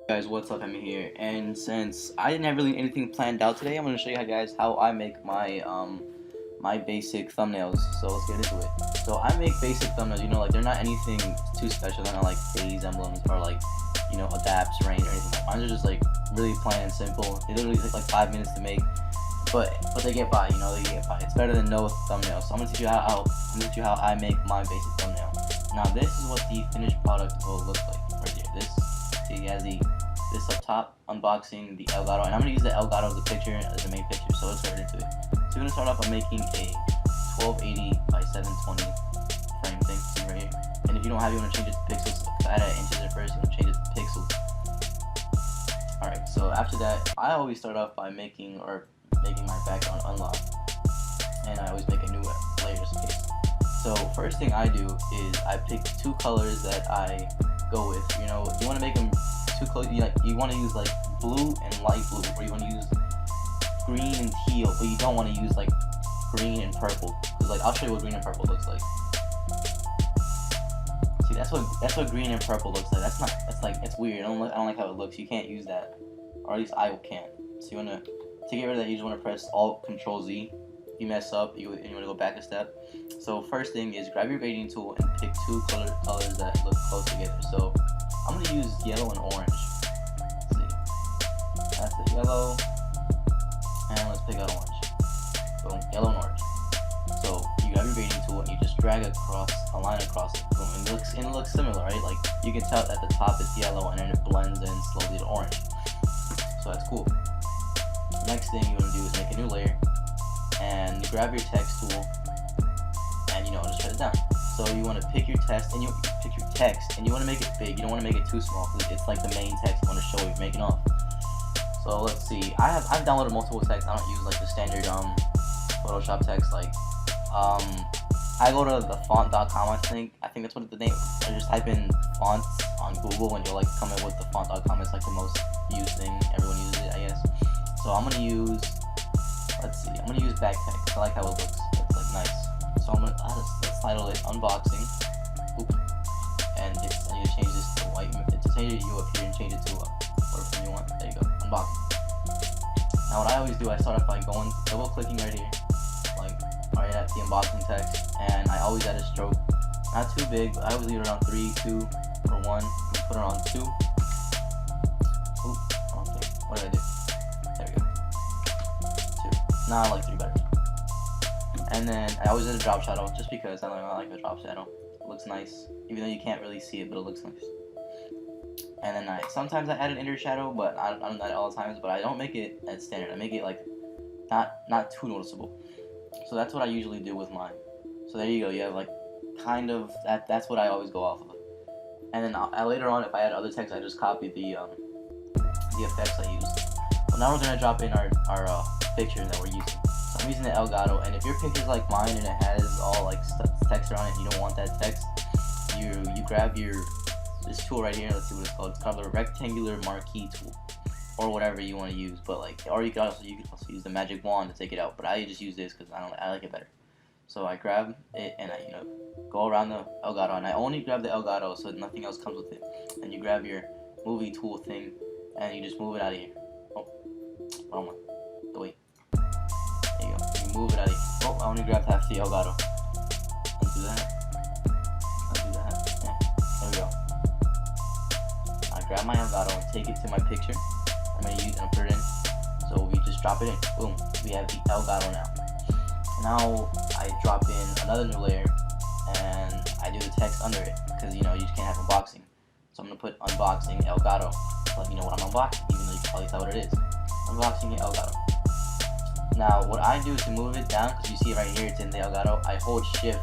Guys, what's up? Hemi here, and since I didn't have really anything planned out today, I'm going to show you guys how I make my basic thumbnails. So let's get into it. So I make basic thumbnails, like they're not anything too special. They're not like FaZe emblems or like adapts, rain or anything. Mine are just like really plain and simple. They literally take like 5 minutes to make, but they get by. They get by. It's better than no thumbnail. So I'm gonna teach you how I make my basic thumbnail. Now this is what the finished product will look like right here. See, it has this up top, unboxing the Elgato, and I'm gonna use the Elgato as the picture, as the main picture. So let's get into it. So we're gonna start off by making a 1280 by 720 frame thing. See right here. And if you don't have it, you wanna change it to pixels. I added inches at first. You wanna change it to pixels. All right. So after that, I always start off by making my background unlock, and I always make a new layer just in case. So first thing I do is I pick two colors that I go with. You want to make them two colors. You want to use like blue and light blue, or you want to use green and teal, but you don't want to use like green and purple. Cause like I'll show you what green and purple looks like. See, that's what green and purple looks like. It's weird. I don't like how it looks. You can't use that, or at least I can't. So you wanna to get rid of that, you just want to press Alt Control Z. If you mess up, and you want to go back a step. So first thing is grab your grading tool and pick two colors that look close together. So I'm gonna use yellow and orange. Let's see, that's the yellow, and let's pick out orange. Boom, yellow and orange. So you grab your grading tool and you just drag across a line across it. Boom, and it looks similar, right? Like you can tell at the top it's yellow and then it blends in slowly to orange. So that's cool. Next thing you want to do is make a new layer, and you grab your text tool, and just shut it down. So you want to pick your text, and you want to make it big. You don't want to make it too small because it's like the main text you want to show you're making off. So let's see. I've downloaded multiple texts. I don't use like the standard Photoshop text. Like I go to the font.com. I think that's what the name. I just type in fonts on Google, and you'll like come in with the font.com. It's like the most used thing. Everyone uses it, I guess. So I'm gonna use, I'm gonna use backpack. I like how it looks. It's like nice. So let's title it unboxing. Oop. And I need to change this to white. To change it, you up here and change it to whatever you want. There you go. Unboxing. Now what I always do, I start off by double clicking right here, like right at the unboxing text, and I always add a stroke. Not too big, but I always leave it around 3, 2, or 1. And put it on 2. Oop. Wrong thing. What did I do? There we go. 2. Now I like 3 better. And then I always add a drop shadow, just because I like the drop shadow. It looks nice, even though you can't really see it, but it looks nice. And then sometimes I add an inner shadow, but I don't do that all the times. But I don't make it at standard. I make it like not too noticeable. So that's what I usually do with mine. So there you go. You have like kind of that's what I always go off of. And then later on, if I add other text, I just copy the effects I used. Well, now we're gonna drop in our picture that we're using. So I'm using the Elgato, and if your picture's like mine and it has all like text around it, and you don't want that text, you grab this tool right here. Let's see what it's called. It's called the rectangular marquee tool, or whatever you want to use. But or you could also use the magic wand to take it out. But I just use this because I like it better. So I grab it and I go around the Elgato, and I only grab the Elgato so nothing else comes with it. And you grab your movie tool thing and you just move it out of here. Oh, wrong one. Wait. There you go. You move it out of here. Oh, I only grabbed half the Elgato. Undo that. Yeah. There we go. I grab my Elgato and take it to my picture. I'm gonna use it and put it in. So we just drop it in. Boom. We have the Elgato now. Now I drop in another new layer and I do the text under it because you just can't have unboxing. So I'm gonna put unboxing Elgato to let you know what I'm unboxing, even though you can probably tell what it is. Unboxing Elgato. Now what I do to move it down, because you see it right here, it's in the Elgato. I hold shift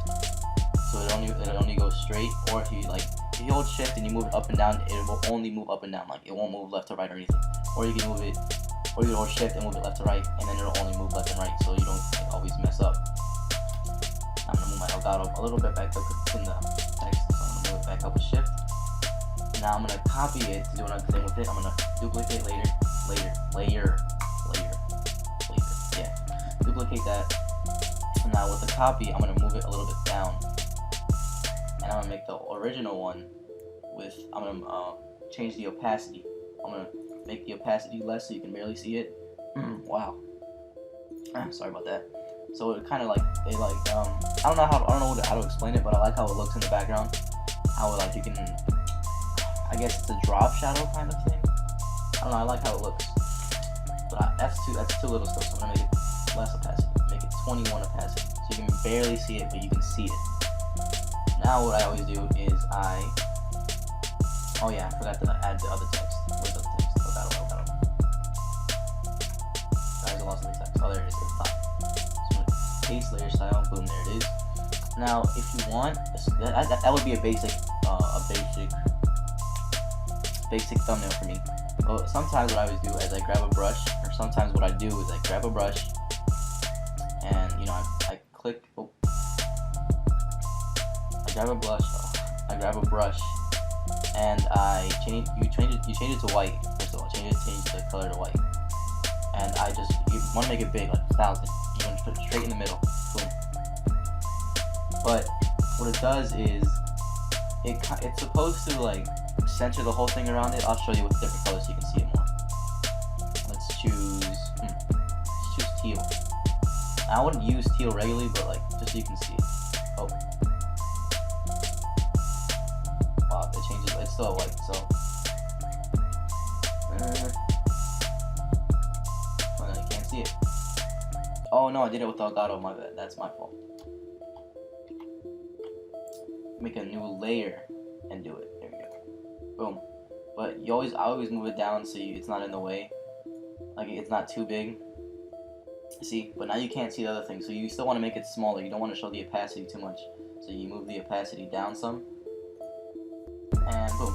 so it only goes straight. Or if you hold shift and you move it up and down, it will only move up and down. Like it won't move left to right or anything. Or you can hold shift and move it left to right, and then it'll only move left and right, so you don't always mess up. I'm gonna move my Elgato a little bit back up in the text, so I'm gonna move it back up with shift. Now I'm gonna copy it to do another thing with it. I'm gonna duplicate layer. Yeah, duplicate that. And now with the copy, I'm gonna move it a little bit down, and I'm gonna make the original one with. I'm gonna change the opacity. I'm gonna make the opacity less so you can barely see it. Wow. Sorry about that. So it kind of like I don't know how to explain it, but I like how it looks in the background. How it, like, you can, I guess it's a drop shadow kind of thing. I don't know. I like how it looks. But that's too little still. So I'm gonna make it less opacity. Make it 21 opacity, so you can barely see it, but you can see it. Now what I always do is oh yeah, I forgot to add the other text. Where's the other text? Oh, got it. Guys, I lost the text. Oh, there it is at the top. So I'm gonna paste layer style. Boom, there it is. Now, if you want, that would be a basic thumbnail for me. Well, sometimes what I always do is I grab a brush, or sometimes what I do is I grab a brush, and I click. Oh, I grab a brush, and you change it to white. First of all, change the color to white, and you want to make it big, like 1,000. You want to put it straight in the middle. Boom. But what it does is it's supposed to like center the whole thing around it. I'll show you with different colors so you can see it more. Let's choose teal. I wouldn't use teal regularly, but like just so you can see it. Oh, wow, it changes. It's still white, so oh no, you can't see it. Oh no, I did it with Elgato. My bad. That's my fault. Make a new layer and do it. There we go. Boom. But I always move it down so it's not in the way. Like, it's not too big. See? But now you can't see the other thing. So you still want to make it smaller. You don't want to show the opacity too much. So you move the opacity down some. And boom.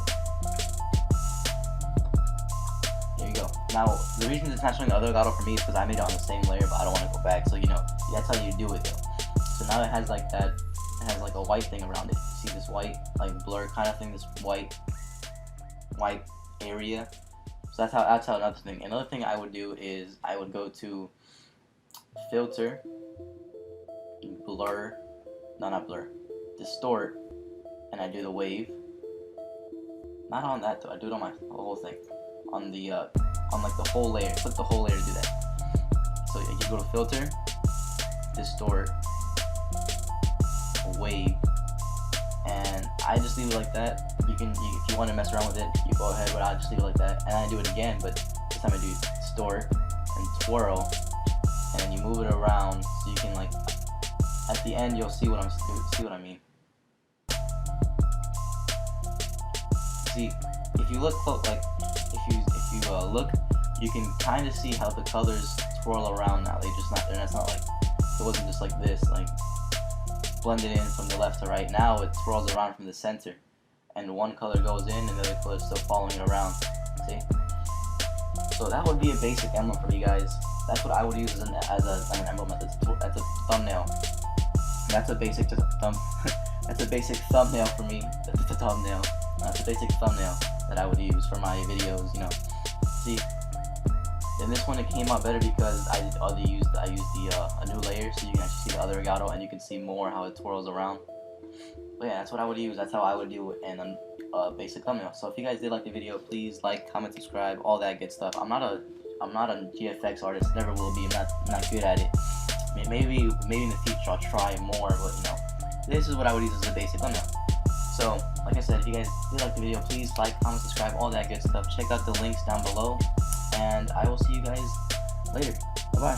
There you go. Now, the reason it's not showing the other Elgato for me is because I made it on the same layer, but I don't want to go back. So, that's how you do it, though. So now it has like that. It has like a white thing around it. You see this white, like blur kind of thing, this white area. So that's how another thing. Another thing I would do is I would go to filter, blur, no, not blur, distort, and I do the wave. Not on that though. I do it on my whole thing, on the on like the whole layer. Click the whole layer to do that. So you go to filter, distort, wave, and I just leave it like that. If you want to mess around with it, you go ahead, but I just leave it like that, and I do it again, but this time I do distort and twirl, and then you move it around so you can, like, at the end you'll see what I mean. See, if you look close, like if you look, you can kind of see how the colors twirl around now. They're not like, it wasn't just like this, like blended in from the left to right. Now it swirls around from the center, and one color goes in and the other color is still following it around. See? So that would be a basic emblem for you guys. That's what I would use as an emblem. That's a thumbnail. That's a basic that's a basic thumbnail for me. That's a thumbnail. That's a basic thumbnail that I would use for my videos. See. And this one, it came out better because I used a new layer, so you can actually see the other Elgato and you can see more how it twirls around. But yeah, that's what I would use. That's how I would do it in a basic thumbnail. So if you guys did like the video, please like, comment, subscribe, all that good stuff. I'm not a GFX artist, never will be. I'm not good at it. Maybe in the future I'll try more, but this is what I would use as a basic thumbnail. So like I said, if you guys did like the video, please like, comment, subscribe, all that good stuff. Check out the links down below. And I will see you guys later. Bye-bye.